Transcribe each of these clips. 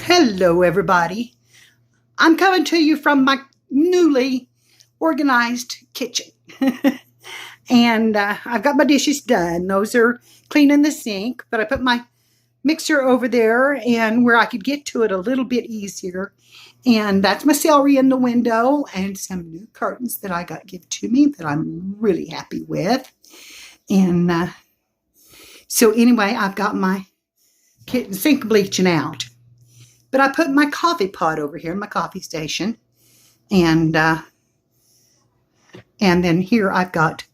Hello, everybody. I'm coming to you from my newly organized kitchen. And I've got my dishes done. Those are clean in the sink, but I put my mixer over there and where I could get to it a little bit easier. And that's my celery in the window and some new curtains that I got given to me that I'm really happy with. And so anyway, I've got my kitchen sink bleaching out. But I put my coffee pot over here, my coffee station. And then here I've got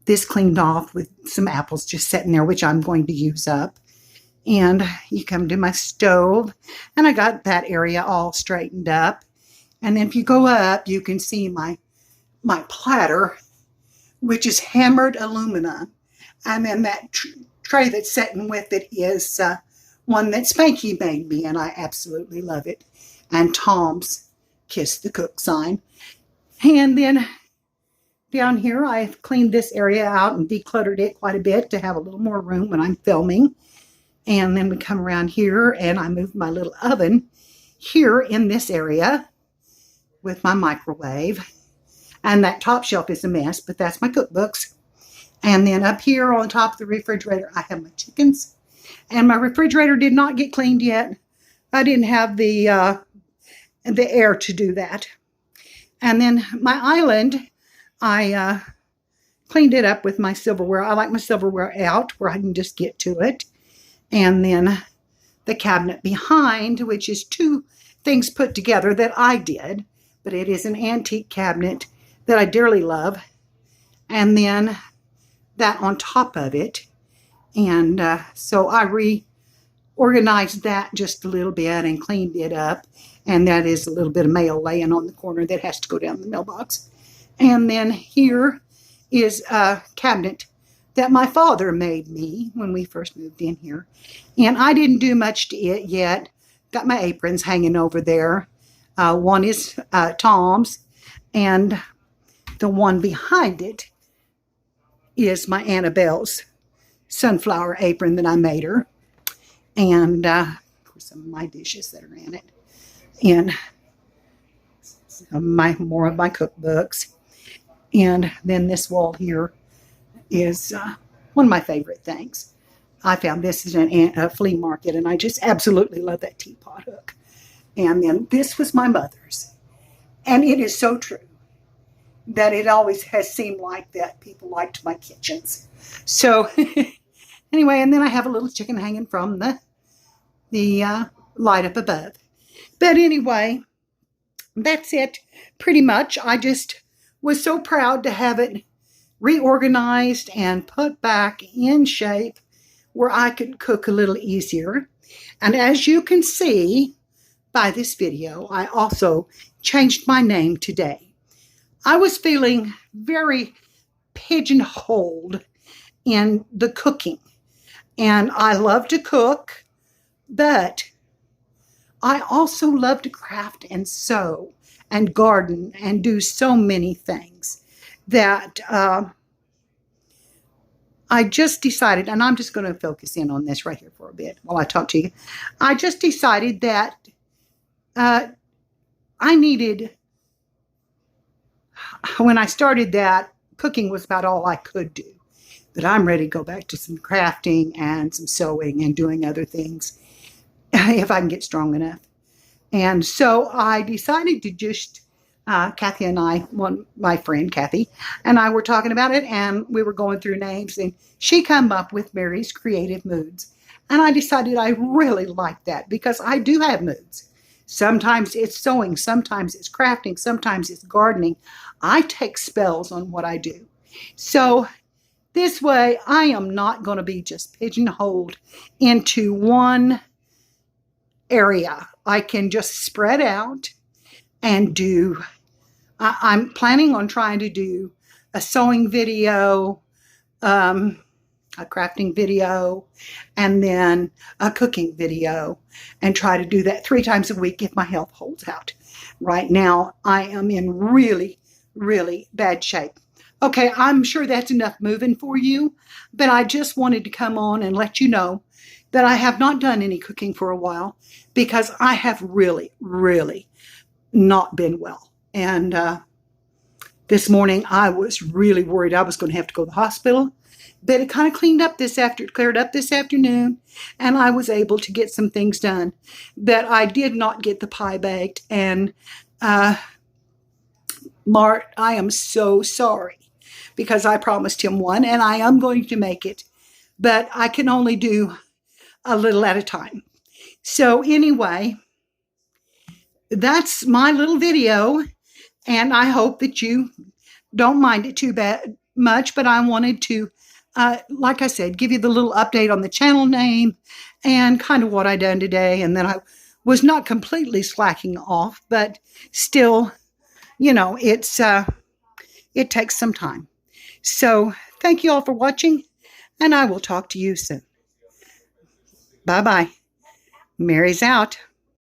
this cleaned off with some apples just sitting there, which I'm going to use up. And you come to my stove, and I got that area all straightened up. And then if you go up, you can see my platter, which is hammered aluminum. And then that tray that's sitting with it is one that Spanky made me, and I absolutely love it. And Tom's Kiss the Cook sign. And then down here, I've cleaned this area out and decluttered it quite a bit to have a little more room when I'm filming. And then we come around here, and I moved my little oven here in this area with my microwave. And that top shelf is a mess, but that's my cookbooks. And then up here on top of the refrigerator, I have my chickens. And my refrigerator did not get cleaned yet. I didn't have the air to do that. And then my island, I cleaned it up with my silverware. I like my silverware out where I can just get to it. And then the cabinet behind, which is two things put together that I did. But it is an antique cabinet that I dearly love. And then that on top of it. And so I reorganized that just a little bit and cleaned it up. And that is a little bit of mail laying on the corner that has to go down the mailbox. And then here is a cabinet that my father made me when we first moved in here. And I didn't do much to it yet. Got my aprons hanging over there. One is Tom's, and the one behind it is my Annabelle's sunflower apron that I made her. And of course, some of my dishes that are in it. And more of my cookbooks. And then this wall here is one of my favorite things. I found this is a flea market, and I just absolutely love that teapot hook. And then this was my mother's. And it is so true that it always has seemed like that people liked my kitchens. So anyway, and then I have a little chicken hanging from the light up above. But anyway, that's it pretty much. I just was so proud to have it reorganized and put back in shape where I could cook a little easier. And as you can see by this video, I also changed my name today. I was feeling very pigeonholed in the cooking. And I love to cook, but I also love to craft and sew and garden and do so many things that I just decided, and I'm just going to focus in on this right here for a bit while I talk to you. I just decided that I needed, when I started that, cooking was about all I could do. But I'm ready to go back to some crafting and some sewing and doing other things if I can get strong enough. And so I decided to just, Kathie and I, my friend Kathie, and I were talking about it, and we were going through names, and she came up with Mary's Creative Moods. And I decided I really like that because I do have moods. Sometimes it's sewing, sometimes it's crafting, sometimes it's gardening. I take spells on what I do. So this way, I am not going to be just pigeonholed into one area. I can just spread out and do, I'm planning on trying to do a sewing video, a crafting video, and then a cooking video, and try to do that 3 times a week if my health holds out. Right now, I am in really, really bad shape. Okay, I'm sure that's enough moving for you, but I just wanted to come on and let you know that I have not done any cooking for a while because I have really, really not been well. And this morning I was really worried I was going to have to go to the hospital. But it kind of cleared up this afternoon, and I was able to get some things done. But I did not get the pie baked. And Mart, I am so sorry because I promised him one, and I am going to make it. But I can only do a little at a time. So anyway, that's my little video, and I hope that you don't mind it too much, but I wanted to, like I said, give you the little update on the channel name and kind of what I done today. And then I was not completely slacking off, but still, it takes some time. So thank you all for watching, and I will talk to you soon. Bye-bye. Mary's out.